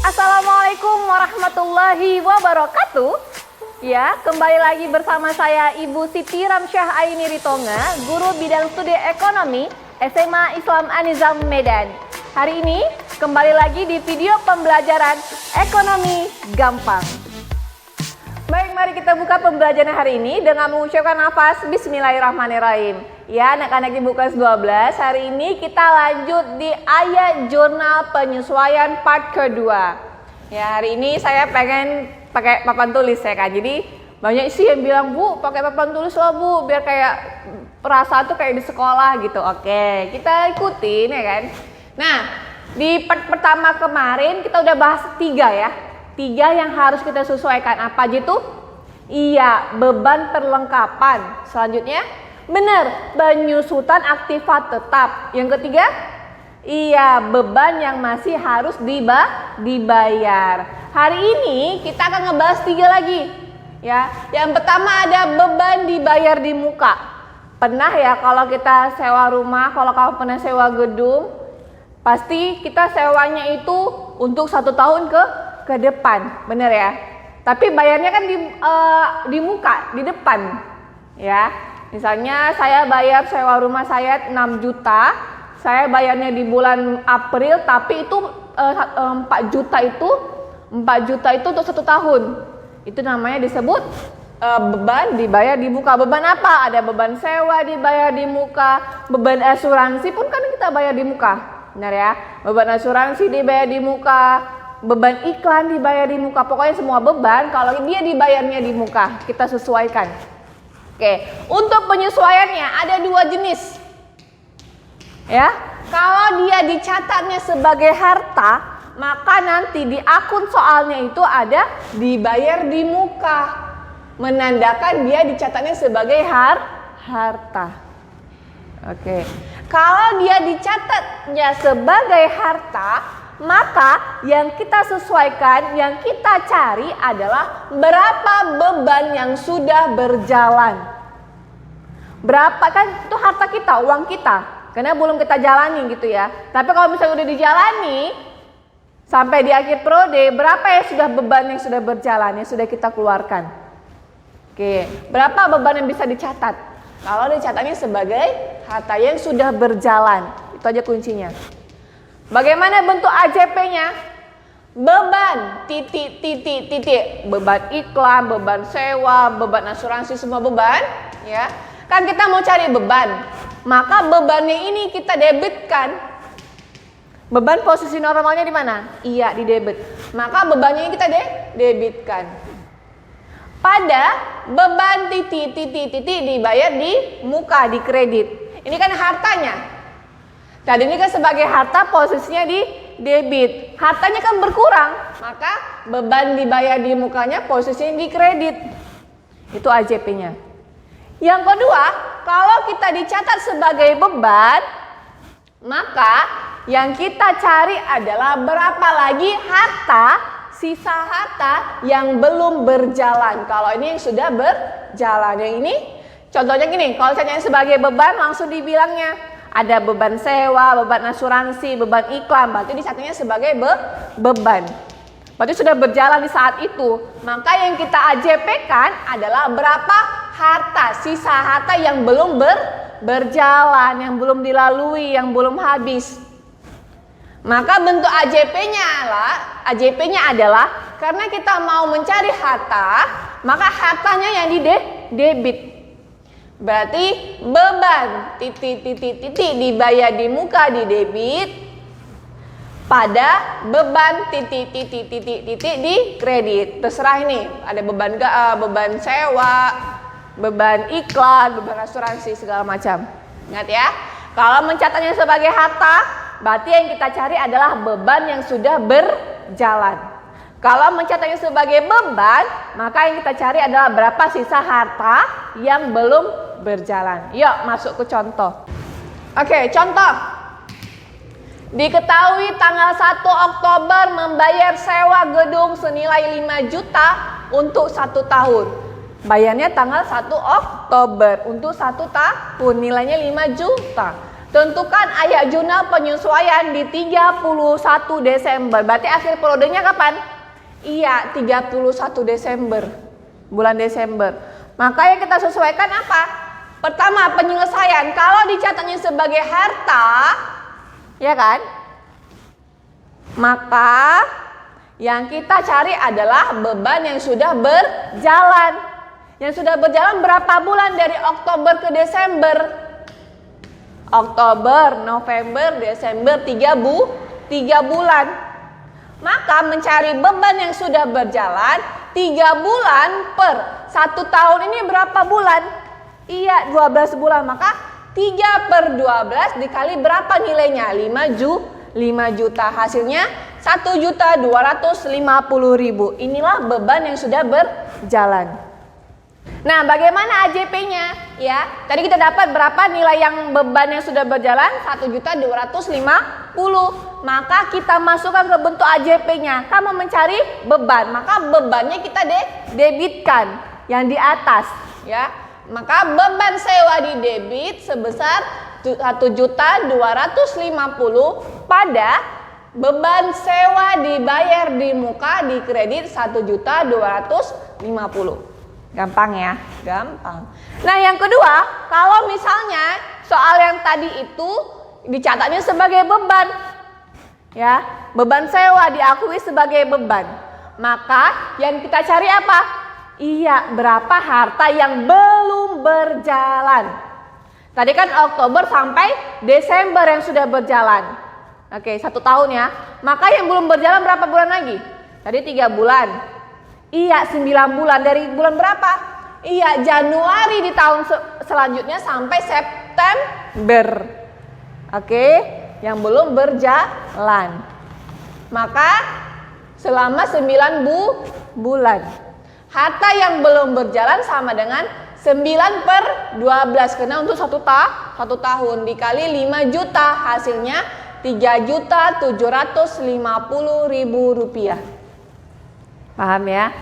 Assalamualaikum warahmatullahi wabarakatuh. Ya, kembali lagi bersama saya Ibu Siti Ramsyah Aini Ritonga, Guru Bidang Studi Ekonomi SMA Islam An-Nizam Medan. Hari ini kembali lagi di video pembelajaran Ekonomi Gampang. Baik, mari kita buka pembelajaran hari ini dengan mengucapkan nafas Bismillahirrahmanirrahim. Ya, anak-anak Ibu kelas 12, hari ini kita lanjut di ayat jurnal penyesuaian part kedua. Ya, hari ini saya pengen pakai papan tulis ya kan. Jadi banyak sih yang bilang, "Bu, pakai papan tulis lah, Bu, biar kayak perasaan tuh kayak di sekolah gitu." Oke, kita ikutin ya kan. Nah, di part pertama kemarin kita udah bahas 3 ya. 3 yang harus kita sesuaikan. Apa aja tuh? Iya, beban perlengkapan. Selanjutnya, benar, penyusutan aktifat tetap. Yang ketiga, iya, beban yang masih harus dibayar. Hari ini kita akan ngebahas 3 lagi. Ya, yang pertama ada beban dibayar di muka. Pernah ya kalau kita sewa rumah, kalau kamu pernah sewa gedung, pasti kita sewanya itu untuk 1 tahun ke depan, bener ya. Tapi bayarnya kan di muka, di depan, ya. Misalnya saya bayar sewa rumah saya 6 juta, saya bayarnya di bulan April, tapi itu 4 juta itu untuk 1 tahun. Itu namanya disebut beban dibayar di muka. Beban apa? Ada beban sewa dibayar di muka, beban asuransi pun kan kita bayar di muka, benar ya. Beban asuransi dibayar di muka, beban iklan dibayar di muka. Pokoknya semua beban kalau dia dibayarnya di muka, kita sesuaikan. Oke, untuk penyesuaiannya ada 2 jenis. Ya, kalau dia dicatatnya sebagai harta, maka nanti di akun soalnya itu ada dibayar di muka, menandakan dia dicatatnya sebagai harta. Oke, kalau dia dicatatnya sebagai harta, maka yang kita sesuaikan, yang kita cari adalah berapa beban yang sudah berjalan. Berapa kan itu harta kita, uang kita, karena belum kita jalani gitu ya. Tapi kalau misalnya udah dijalani sampai di akhir periode, berapa ya sudah beban yang sudah berjalan, yang sudah kita keluarkan. Oke, berapa beban yang bisa dicatat? Kalau dicatatnya sebagai harta yang sudah berjalan, itu aja kuncinya. Bagaimana bentuk AJP-nya? Beban, titik. Beban iklan, beban sewa, beban asuransi, semua beban. Ya, kan kita mau cari beban. Maka bebannya ini kita debitkan. Beban posisi normalnya di mana? Iya, di debit. Maka bebannya ini kita debitkan. Pada beban titik dibayar di muka, di kredit. Ini kan hartanya. Tadi ini kan sebagai harta posisinya di debit. Hartanya kan berkurang, maka beban dibayar di mukanya posisinya di kredit. Itu AJP-nya. Yang kedua, kalau kita dicatat sebagai beban, maka yang kita cari adalah berapa lagi harta, sisa harta yang belum berjalan. Kalau ini yang sudah berjalan, yang ini contohnya gini, kalau caranya sebagai beban langsung dibilangnya ada beban sewa, beban asuransi, beban iklan, berarti dicatatnya sebagai beban. Berarti sudah berjalan di saat itu. Maka yang kita AJP-kan adalah berapa harta, sisa harta yang belum berjalan, yang belum dilalui, yang belum habis. Maka bentuk AJP-nya adalah karena kita mau mencari harta, maka hartanya yang di debit. Berarti beban titik dibayar di muka, di debit, pada beban titik di kredit. Terserah ini, ada beban sewa, beban iklan, beban asuransi, segala macam. Ingat ya, kalau mencatatnya sebagai harta, berarti yang kita cari adalah beban yang sudah berjalan. Kalau mencatatnya sebagai beban, maka yang kita cari adalah berapa sisa harta yang belum berjalan. Yuk masuk ke contoh. Oke, contoh. Diketahui tanggal 1 Oktober membayar sewa gedung senilai 5 juta untuk 1 tahun. Bayarnya tanggal 1 Oktober untuk 1 tahun, nilainya 5 juta. Tentukan ayat jurnal penyesuaian di 31 Desember. Berarti akhir periodenya kapan? Iya, 31 Desember. Bulan Desember. Maka yang kita sesuaikan apa? Pertama, penyelesaian. Kalau dicatatnya sebagai harta, ya kan? Maka yang kita cari adalah beban yang sudah berjalan. Yang sudah berjalan berapa bulan dari Oktober ke Desember? Oktober, November, Desember, 3 bulan. Maka mencari beban yang sudah berjalan 3 bulan per 1 tahun ini berapa bulan? Iya, 12 bulan. Maka 3 per 12 dikali berapa nilainya? 5 juta. Hasilnya 1.250.000. Inilah beban yang sudah berjalan. Nah, bagaimana AJP-nya? Ya, tadi kita dapat berapa nilai yang beban yang sudah berjalan? 1.250.000. Maka kita masukkan ke bentuk AJP-nya. Kamu mencari beban, maka bebannya kita debitkan yang di atas, ya. Maka beban sewa di debit sebesar 1.250.000 pada beban sewa dibayar di muka di kredit 1.250.000. Gampang ya, gampang. Nah, yang kedua, kalau misalnya soal yang tadi itu dicatatnya sebagai beban, ya, beban sewa diakui sebagai beban, maka yang kita cari apa? Iya, berapa harta yang belum berjalan. Tadi kan Oktober sampai Desember yang sudah berjalan. Oke, 1 tahun ya. Maka yang belum berjalan berapa bulan lagi? Tadi 3 bulan. Iya, 9 bulan. Dari bulan berapa? Iya, Januari di tahun selanjutnya sampai September. Oke, yang belum berjalan. Maka selama 9 bulan. Harta yang belum berjalan sama dengan 9 per 12. Karena untuk 1 tahun dikali 5 juta. Hasilnya 3.750.000 rupiah. Paham ya?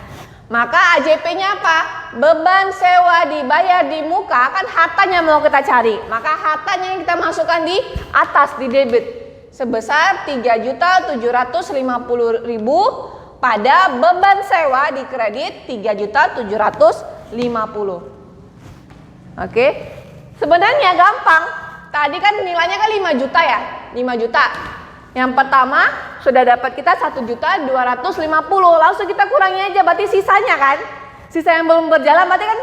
Maka AJP-nya apa? Beban sewa dibayar di muka, kan hartanya mau kita cari. Maka hartanya yang kita masukkan di atas, di debit. Sebesar 3.750.000 pada beban sewa di kredit 3.750.000. Oke? Sebenarnya gampang. Tadi kan nilainya kan 5 juta ya? 5 juta. Yang pertama sudah dapat kita 1.250.000, langsung kita kurangi aja, berarti sisanya kan, sisa yang belum berjalan berarti kan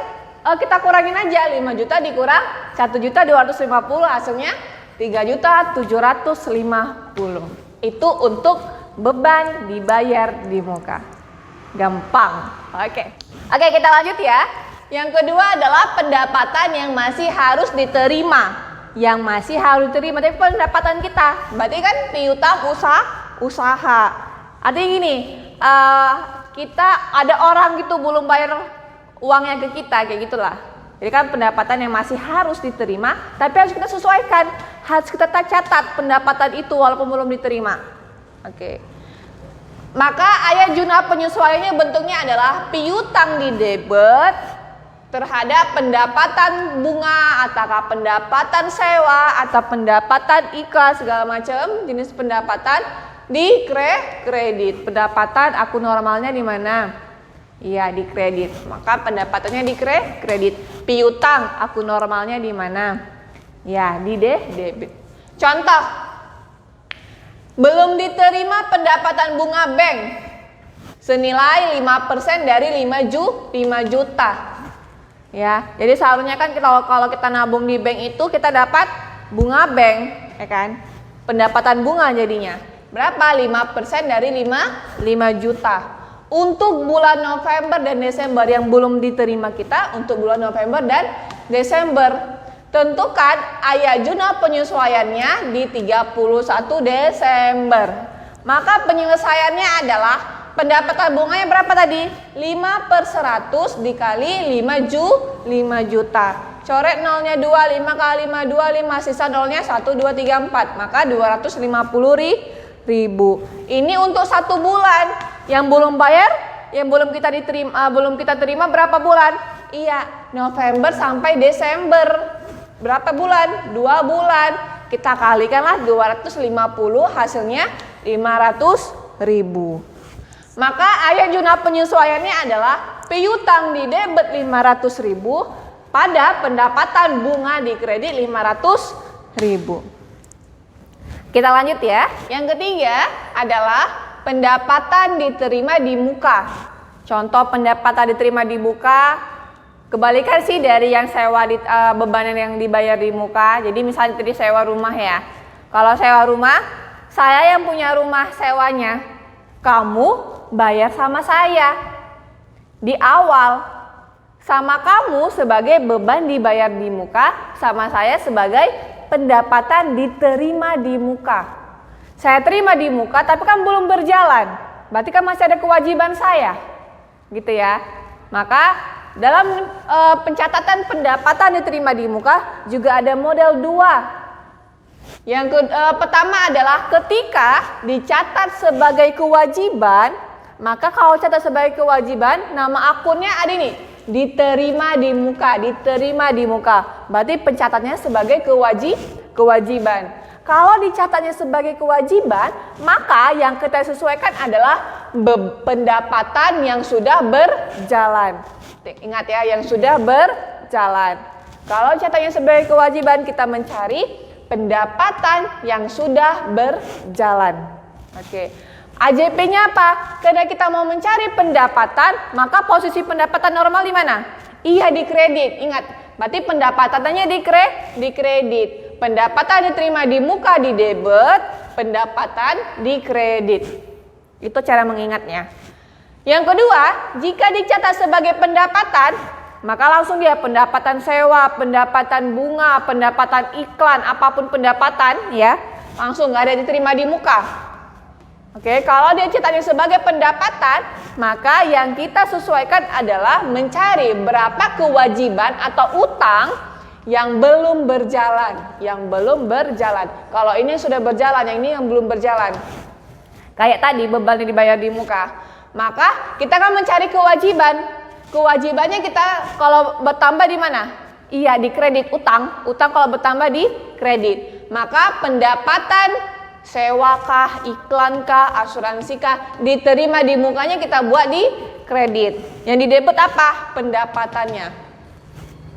kita kurangin aja, 5 juta dikurang 1.250.000 hasilnya 3.750.000. Itu untuk beban dibayar di muka. Gampang. Oke, kita lanjut ya. Yang kedua adalah pendapatan yang masih harus diterima. Yang masih harus diterima dari pendapatan kita. Berarti kan piutang usaha. Artinya gini, kita ada orang gitu belum bayar uangnya ke kita, kayak gitulah. Jadi kan pendapatan yang masih harus diterima, tapi harus kita sesuaikan, harus kita catat pendapatan itu walaupun belum diterima. Oke. Maka ayat jurnal penyesuaiannya bentuknya adalah piutang di debit terhadap pendapatan bunga, atau pendapatan sewa, atau pendapatan iklan, segala macam jenis pendapatan di kredit. Pendapatan akun normalnya di mana? Iya, di kredit. Maka pendapatannya di kredit. Piutang akun normalnya di mana? Ya, di debit. Contoh, belum diterima pendapatan bunga bank senilai 5% dari 5 juta. Ya, jadi seharusnya kan kalau kita nabung di bank itu kita dapat bunga bank, ya kan? Pendapatan bunga jadinya. Berapa? 5% dari 5 juta. Untuk bulan November dan Desember yang belum diterima kita, untuk bulan November dan Desember, tentukan ayat jurnal penyesuaiannya di 31 Desember. Maka penyelesaiannya adalah pendapatan bunganya berapa tadi? 5 per 100 dikali 5 juta. Coret nolnya 2, 5 kali 5, 25. Sisa nolnya 1, 2, 3, 4. Maka 250.000. Ini untuk 1 bulan. Yang belum bayar, yang belum kita terima berapa bulan? Iya, November sampai Desember. Berapa bulan? 2 bulan. kita kalikanlah 250 hasilnya 500.000. Maka ayat jurnal penyesuaiannya adalah piutang di debit 500.000 pada pendapatan bunga di kredit 500.000. Kita lanjut ya. Yang ketiga adalah pendapatan diterima di muka. Contoh pendapatan diterima di muka, kebalikan sih dari yang sewa bebanan yang dibayar di muka. Jadi misalnya tadi sewa rumah ya. Kalau sewa rumah, saya yang punya rumah sewanya, kamu bayar sama saya di awal. Sama kamu sebagai beban dibayar di muka, sama saya sebagai pendapatan diterima di muka. Saya terima di muka tapi kan belum berjalan, berarti kan masih ada kewajiban saya, gitu ya. Maka dalam pencatatan pendapatan diterima di muka juga ada model 2. Yang pertama adalah ketika dicatat sebagai kewajiban, maka kalau catat sebagai kewajiban, nama akunnya ada nih, diterima di muka, diterima di muka. Berarti pencatatnya sebagai kewajiban. Kalau dicatatnya sebagai kewajiban, maka yang kita sesuaikan adalah pendapatan yang sudah berjalan. Ingat ya, yang sudah berjalan. Kalau catatnya sebagai kewajiban, kita mencari pendapatan yang sudah berjalan. Oke. AJP-nya apa? Karena kita mau mencari pendapatan, maka posisi pendapatan normal di mana? Iya, di kredit. Ingat, berarti pendapatannya di kredit. Pendapatan diterima di muka di debit, pendapatan di kredit. Itu cara mengingatnya. Yang kedua, jika dicatat sebagai pendapatan, maka langsung dia pendapatan sewa, pendapatan bunga, pendapatan iklan, apapun pendapatan ya, langsung nggak ada diterima di muka. Oke, kalau dia catatnya sebagai pendapatan, maka yang kita sesuaikan adalah mencari berapa kewajiban atau utang yang belum berjalan, Kalau ini sudah berjalan, yang ini yang belum berjalan. Kayak tadi beban yang dibayar di muka. Maka kita akan mencari kewajiban. Kewajibannya kita kalau bertambah di mana? Iya, di kredit utang. Utang kalau bertambah di kredit. Maka pendapatan sewakah, iklankah, asuransikah diterima di mukanya kita buat di kredit. Yang di debit apa? Pendapatannya.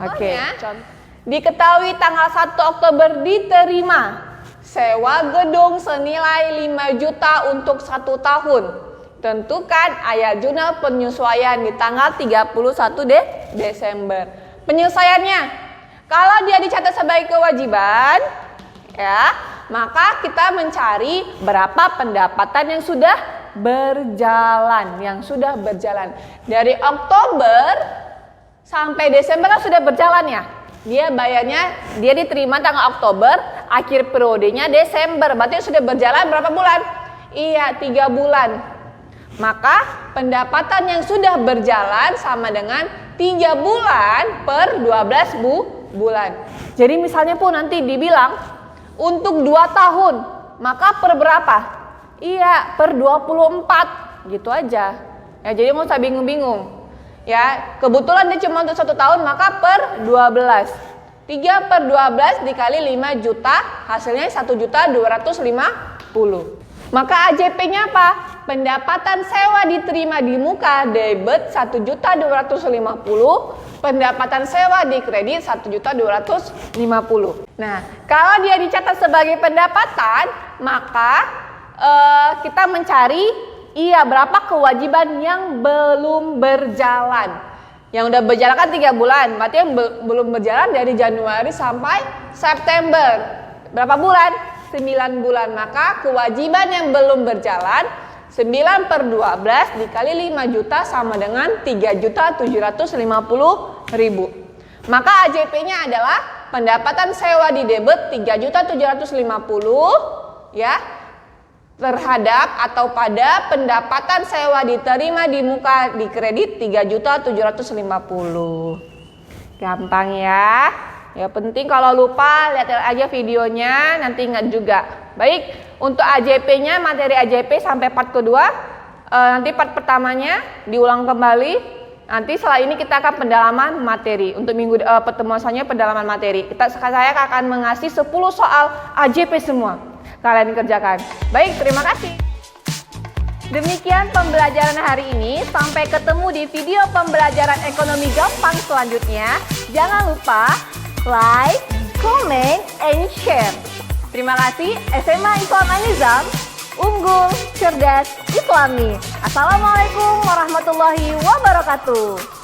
Oke. Contoh. Diketahui tanggal 1 Oktober diterima sewa gedung senilai 5 juta untuk 1 tahun. Tentukan ayat jurnal penyesuaian di tanggal 31 Desember. Penyelesaiannya, kalau dia dicatat sebagai kewajiban, ya, maka kita mencari berapa pendapatan yang sudah berjalan, Dari Oktober sampai Desember kan sudah berjalan ya. Dia diterima tanggal Oktober, akhir periodenya Desember. Berarti sudah berjalan berapa bulan? Iya, 3 bulan. Maka pendapatan yang sudah berjalan sama dengan 3 bulan per 12 bulan. Jadi misalnya pun nanti dibilang untuk 2 tahun, maka per berapa? Iya, per 24. Gitu aja. Ya, jadi mau usah bingung-bingung. Ya, kebetulan dia cuma untuk 1 tahun, maka per 12. 3 per 12 dikali 5 juta, hasilnya 1.250.000. Maka AJP-nya apa? Pendapatan sewa diterima di muka debit 1.250.000, pendapatan sewa di kredit 1.250.000. Nah, kalau dia dicatat sebagai pendapatan, maka kita mencari berapa kewajiban yang belum berjalan. Yang udah berjalan kan 3 bulan, berarti yang belum berjalan dari Januari sampai September. Berapa bulan? 9 bulan. Maka kewajiban yang belum berjalan 9 per 12 dikali 5 juta sama dengan 3.750.000. Maka AJP-nya adalah pendapatan sewa di debit 3.750.000 ya, terhadap atau pada pendapatan sewa diterima di muka di kredit 3.750.000. Gampang ya. Ya penting kalau lupa lihat aja videonya, nanti ingat juga. Baik, untuk AJP-nya, materi AJP sampai part kedua, nanti part pertamanya diulang kembali Nanti setelah ini kita akan pendalaman materi. Untuk pertemuan selanjutnya pendalaman materi. Saya akan mengasih 10 soal AJP semua. Kalian kerjakan. Baik, terima kasih. Demikian pembelajaran hari ini. Sampai ketemu di video pembelajaran ekonomi gampang selanjutnya. Jangan lupa like, comment, and share. Terima kasih. SMA Islam An-Nizam, unggul, cerdas, Islami. Assalamualaikum warahmatullahi wabarakatuh.